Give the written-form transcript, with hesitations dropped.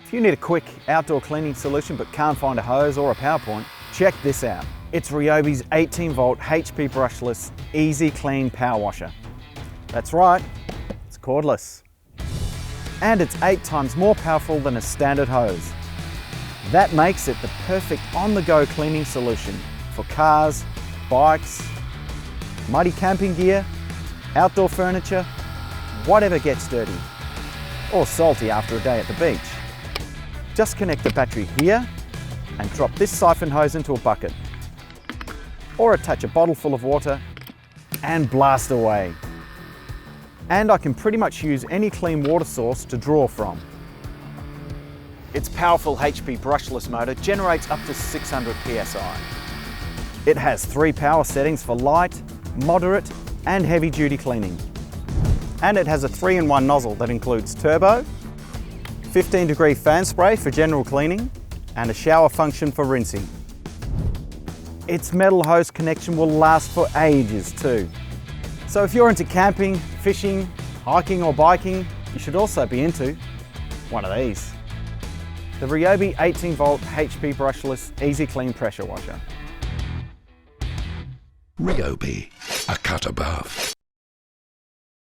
If you need a quick outdoor cleaning solution but can't find a hose or a power point, check this out. It's RYOBI's 18V HP Brushless Easy Clean Power Washer. That's right, it's cordless. And it's 8 times more powerful than a standard hose. That makes it the perfect on-the-go cleaning solution for cars, bikes, muddy camping gear, outdoor furniture, whatever gets dirty, or salty after a day at the beach. Just connect the battery here and drop this siphon hose into a bucket, or attach a bottle full of water and blast away. And I can pretty much use any clean water source to draw from. Its powerful HP brushless motor generates up to 600 psi. It has 3 power settings for light, moderate and heavy duty cleaning. And it has a 3-in-1 nozzle that includes turbo, 15-degree fan spray for general cleaning and a shower function for rinsing. Its metal hose connection will last for ages too. So if you're into camping, fishing, hiking or biking, you should also be into one of these. The RYOBI 18V HP Brushless Easy Clean Pressure Washer. RYOBI, a cut above.